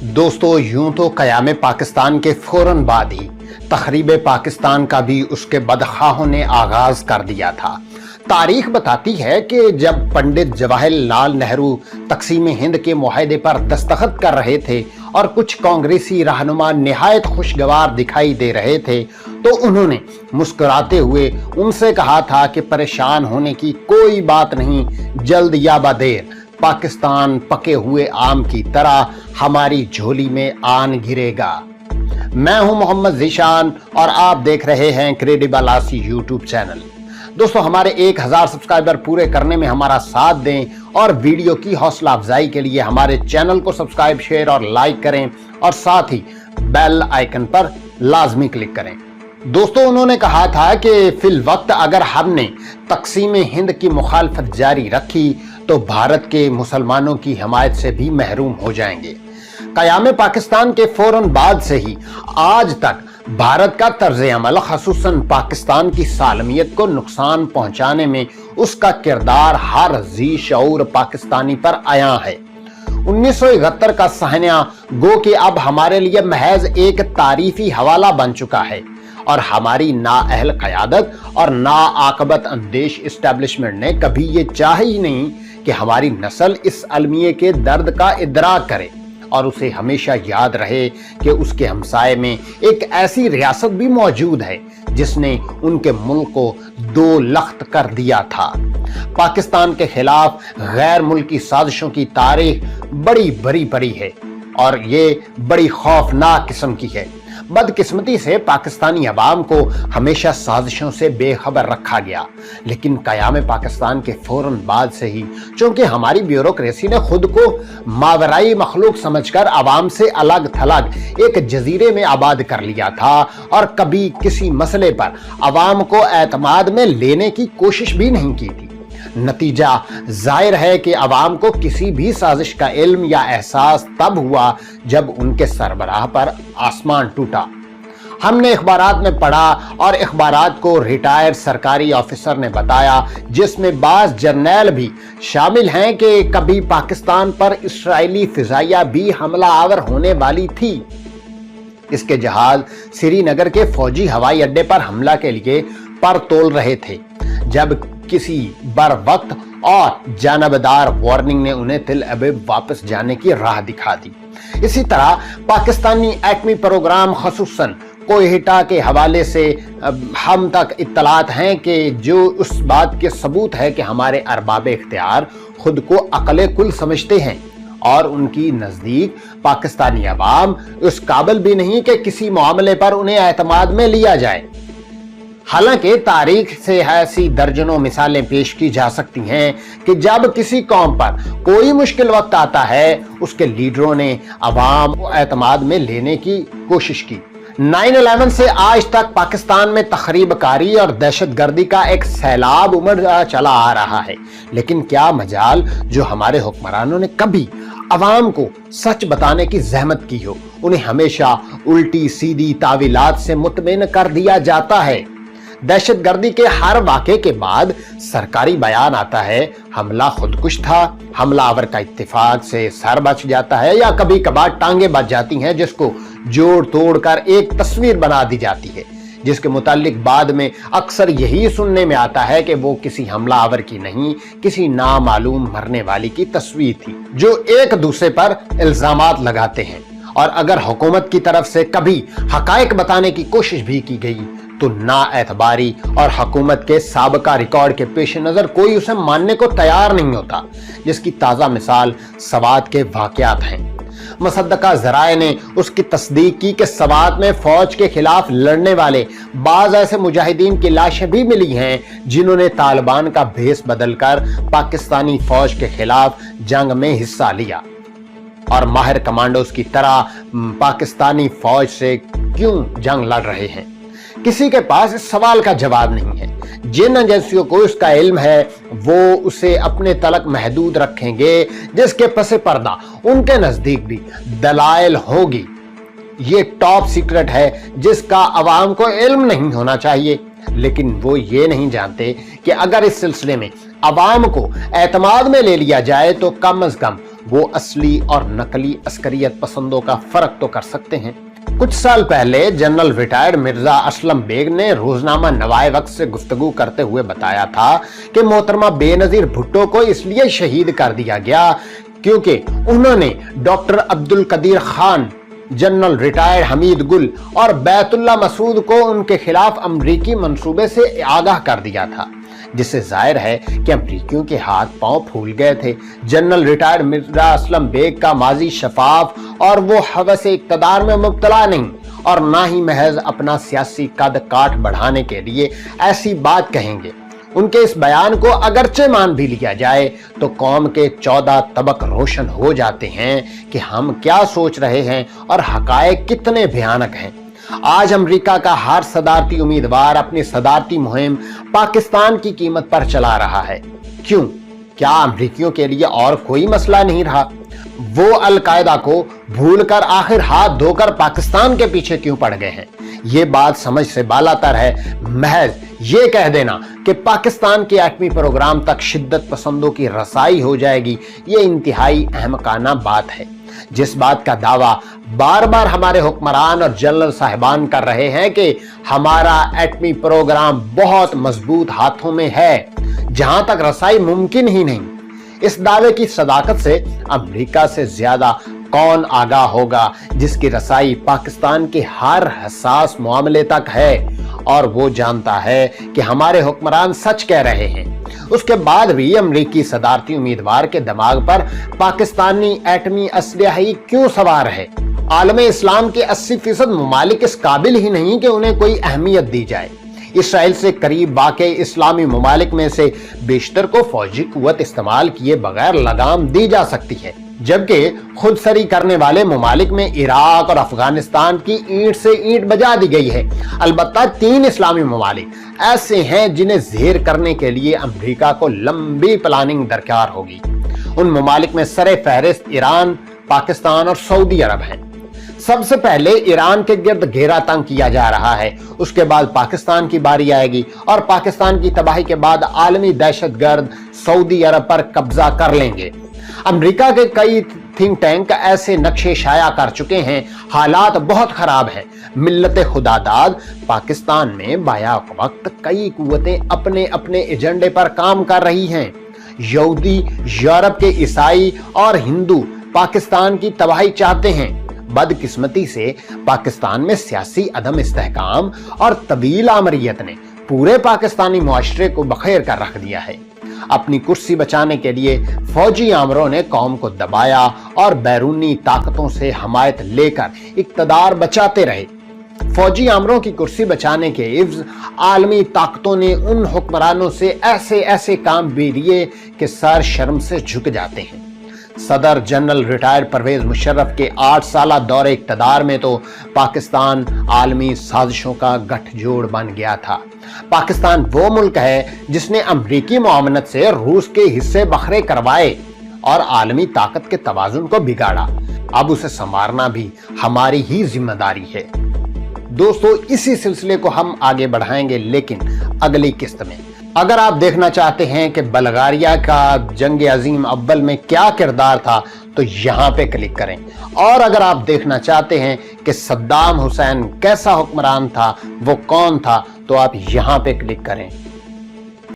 दोस्तों, यूं तो क़याम पाकिस्तान के फौरन बाद ही तख़रीब पाकिस्तान का भी उसके बदखाहों ने आगाज कर दिया था। तारीख बताती है कि जब पंडित जवाहरलाल नेहरू तक़सीम हिंद के मुआहदे पर दस्तखत कर रहे थे और कुछ कांग्रेसी रहनुमा निहायत खुशगवार दिखाई दे रहे थे, तो उन्होंने मुस्कुराते हुए उनसे कहा था कि परेशान होने की कोई बात नहीं, जल्द या बदेर पाकिस्तान पके हुए आम की तरह हमारी झोली में आन गिरेगा। मैं हूं मोहम्मद ज़ीशान और आप देख रहे हैं क्रेडिबल आसी यूट्यूब चैनल। दोस्तों, हमारे 1000 सब्सक्राइबर पूरे करने में हमारा साथ दें और वीडियो की हौसला अफजाई के लिए हमारे चैनल को सब्सक्राइब, शेयर और लाइक करें और साथ ही बेल आइकन पर लाजमी क्लिक करें। दोस्तों, उन्होंने कहा था कि फिल वक्त अगर हमने तक़सीम हिंद की मुखालफत जारी रखी तो भारत के मुसलमानों की हिमायत से भी महरूम हो जाएंगे। क़याम पाकिस्तान के फौरन बाद से ही आज तक भारत का तर्ज अमल ख़ुसूसन पाकिस्तान की सालमियत को नुकसान पहुंचाने में उसका किरदार हर जी शऊर पाकिस्तानी पर आया है। 1971 का सहना गो कि अब हमारे लिए महज एक तारीफी हवाला बन चुका है और हमारी नाअहल क़यादत और नाआकबत अंदेश इस्टेब्लिशमेंट ने कभी ये चाहा ही नहीं कि हमारी नस्ल इस अलमिये के दर्द का इदराक करे और उसे हमेशा याद रहे कि उसके हमसाये में एक ऐसी रियासत भी मौजूद है जिसने उनके मुल्क को दो लख्त कर दिया था। पाकिस्तान के खिलाफ गैर मुल्की साजिशों की तारीख बड़ी भरी पड़ी है और ये बड़ी खौफनाक किस्म की है। बदकिस्मती से पाकिस्तानी अवाम को हमेशा साजिशों से बेखबर रखा गया, लेकिन क़याम पाकिस्तान के फौरन बाद से ही चूंकि हमारी ब्यूरोक्रेसी ने खुद को मावराई मखलूक समझकर अवाम से अलग थलग एक जजीरे में आबाद कर लिया था और कभी किसी मसले पर अवाम को एतमाद में लेने की कोशिश भी नहीं की थी। नतीजा जाहिर है कि अवाम को किसी भी साजिश का इल्म या एहसास तब हुआ जब उनके सरबराह पर आसमान टूटा। हमने अखबारात में पढ़ा और अखबारात को रिटायर्ड सरकारी ऑफिसर ने बताया, जिसमें बाज़ जर्नैल भी शामिल हैं, कि कभी पाकिस्तान पर इस्राएली फिजाइया भी हमला आवर होने वाली थी। इसके जहाज श्रीनगर के फौजी हवाई अड्डे पर हमला के लिए पर तोल रहे थे जब किसी बर वक्त और जानबदार वार्निंग ने उन्हें तिल अबीब वापस जाने की राह दिखा दी। इसी तरह पाकिस्तानी एटमी प्रोग्राम ख़ुसूसन कोयटा के हवाले से हम तक इत्तलात हैं कि जो उस बात के सबूत है कि हमारे अरबाब इख्तियार खुद को अक़ल कुल समझते हैं और उनकी नज़दीक पाकिस्तानी अवाम उस काबिल भी नहीं कि किसी मामले पर उन्हें एतमाद में लिया जाए। हालांकि तारीख से ऐसी दर्जनों मिसालें पेश की जा सकती हैं कि जब किसी कौम पर कोई मुश्किल वक्त आता है, उसके लीडरों ने अवाम को एतमाद में लेने की कोशिश की। 9/11 से आज तक पाकिस्तान में तखरीबकारी और दहशतगर्दी का एक सैलाब उमड़ चला आ रहा है, लेकिन क्या मजाल जो हमारे हुक्मरानों ने कभी अवाम को सच बताने की जहमत की हो। उन्हें हमेशा उल्टी सीधी तावीलात से मुतमिन कर दिया जाता है। दहशतगर्दी के हर वाक़े के बाद सरकारी बयान आता है, हमला खुदकुश था, हमलावर का इत्तेफाक से सर बच जाता है या कभी कभार टांगे बच जाती हैं, जिसको जोड़ तोड़ कर एक तस्वीर बना दी जाती है, जिसके मुतालिक बाद में अक्सर यही सुनने में आता है कि वो किसी हमलावर की नहीं, किसी नामालूम मरने वाली की तस्वीर थी, जो एक दूसरे पर इल्जामात लगाते हैं। और अगर हुकूमत की तरफ से कभी हकायक बताने की कोशिश भी की गई तो नाएतबारी और हुकूमत के साबका रिकॉर्ड के पेश नज़र कोई उसे मानने को तैयार नहीं होता, जिसकी ताज़ा मिसाल सवात के वाक़यात हैं। मुसद्दका ज़राए ने उसकी तस्दीक की कि सवात में फ़ौज के खिलाफ लड़ने वाले बाज़ ऐसे मुजाहिदीन की लाशें भी मिली हैं जिन्होंने तालिबान का भेस बदलकर पाकिस्तानी फ़ौज के खिलाफ जंग में हिस्सा लिया और माहिर कमांडोज की तरह पाकिस्तानी फ़ौज से क्यों जंग लड़ रहे हैं। किसी के पास इस सवाल का जवाब नहीं है। जिन एजेंसियों को इसका इल्म है वो उसे अपने तलक महदूद रखेंगे, जिसके पसे पर्दा उनके नजदीक भी दलाइल होगी। ये टॉप सीक्रेट है जिसका अवाम को इल्म नहीं होना चाहिए, लेकिन वो ये नहीं जानते कि अगर इस सिलसिले में अवाम को एतमाद में ले लिया जाए तो कम अज कम वो असली और नकली अस्करियत पसंदों का फर्क तो कर सकते हैं। कुछ साल पहले जनरल रिटायर्ड मिर्जा असलम बेग ने रोजनामा नवाए वक्त से गुफ्तगू करते हुए बताया था कि मोहतरमा बेनजीर भुट्टो को इसलिए शहीद कर दिया गया क्योंकि उन्होंने doctor Abdul Qadeer Khan, general retired Hamid Gul और बैतुल्ला मसूद को उनके खिलाफ अमरीकी मंसूबे से आगाह कर दिया था, जिससे जाहिर है कि अमरीकियों के हाथ पांव फूल गए थे। जनरल रिटायर्ड मिर्जा असलम बेग का माजी शफाफ और वो हवस इक़्तिदार में मुब्तला नहीं और ना ही महज अपना सियासी कद काठ बढ़ाने के लिए ऐसी बात कहेंगे। उनके इस बयान को अगरचे मान भी लिया जाए तो कौम के 14 तबक रोशन हो जाते हैं कि हम क्या सोच रहे हैं और हकायक कितने भयानक हैं। आज अमेरिका का हर सदारती उम्मीदवार अपनी सदारती मुहिम पाकिस्तान की कीमत पर चला रहा है। क्यों? क्या अमेरिकियों के लिए और कोई मसला नहीं रहा? वो अलकायदा को भूलकर आखिर हाथ धोकर पाकिस्तान के पीछे क्यों पड़ गए हैं? ये बात समझ से बालातर है। महज ये कह देना कि पाकिस्तान के एटमी प्रोग्राम तक शिद्दत पसंदों की रसाई हो जाएगी, ये इंतहाई अहमकाना बात है। जिस बात का दावा बार बार हमारे हुक्मरान और जनरल साहिबान कर रहे हैं कि हमारा एटमी प्रोग्राम बहुत मजबूत हाथों में है, जहां तक रसाई मुमकिन ही नहीं। इस दावे की सदाकत से अमेरिका से ज्यादा कौन आगाह होगा जिसकी रसाई पाकिस्तान के हर हसास मामले तक है और वो जानता है कि हमारे हुक्मरान सच कह रहे हैं। उसके बाद भी अमरीकी सदारती उम्मीदवार के दिमाग पर पाकिस्तानी एटमी असलहा ही क्यों सवार है? आलम इस्लाम के 80% ममालिक इस काबिल ही नहीं कि उन्हें कोई अहमियत दी जाए। इसराइल से करीब वाक़ इस्लामी ममालिक में से बेशतर को फौजी कुव्वत इस्तेमाल किए बगैर लगाम दी जा सकती है, जबकि खुद सरी करने वाले ममालिक में इराक और अफगानिस्तान की ईंट से ईंट बजा दी गई है। अलबत्ता 3 इस्लामी ममालिक ऐसे हैं जिन्हें ज़ेर करने के लिए अमेरिका को लंबी प्लानिंग दरकार होगी। उन ममालिक में सरे फहरिस्त ईरान, पाकिस्तान और सऊदी अरब हैं। सबसे पहले ईरान के गिर्द घेरा तंग किया जा रहा है, उसके बाद पाकिस्तान की बारी आएगी और पाकिस्तान की तबाही के बाद आलमी दहशतगर्द सऊदी अरब पर कब्जा कर लेंगे। अमेरिका के कई थिंक टैंक ऐसे नक्शे शाया कर चुके हैं। हालात बहुत खराब है। मिल्लत खुदादाद पाकिस्तान में बायाक वक्त कई कुव्वतें अपने अपने एजेंडे पर काम कर रही हैं। यहूदी, यूरोप के ईसाई और हिंदू पाकिस्तान की तबाही चाहते हैं। बदकिस्मती से पाकिस्तान में सियासी अदम इस्तेहकाम और तवील आमरीयत ने पूरे पाकिस्तानी मुआशरे को बखेर कर रख दिया है। अपनी कुर्सी बचाने के लिए फौजी आमरों ने कौम को दबाया और बैरूनी ताकतों से हमायत लेकर इक़्तिदार बचाते रहे। फौजी आमरों की कुर्सी बचाने के इव्ज आलमी ताकतों ने उन हुक्मरानों से ऐसे ऐसे काम भी लिए कि सर शर्म से झुक जाते हैं। सदर जनरल रिटायर्ड परवेज मुशर्रफ के 8 साला दौरे इक़्तिदार में तो पाकिस्तान आलमी साजिशों का गठजोड़ बन गया था। पाकिस्तान वो मुल्क है जिसने अमरीकी मुआवनत से रूस के हिस्से बखरे करवाए और आलमी ताकत के तवाज़ुन को बिगाड़ा। अब उसे संवारना भी हमारी ही जिम्मेदारी है। दोस्तों, इसी सिलसिले को हम आगे बढ़ाएंगे, लेकिन अगली किस्त में। अगर आप देखना चाहते हैं कि बल्गारिया का जंग अजीम अव्वल में क्या किरदार था तो यहाँ पे क्लिक करें, और अगर आप देखना चाहते हैं कि सद्दाम हुसैन कैसा हुक्मरान था, वो कौन था, तो आप यहाँ पे क्लिक करें।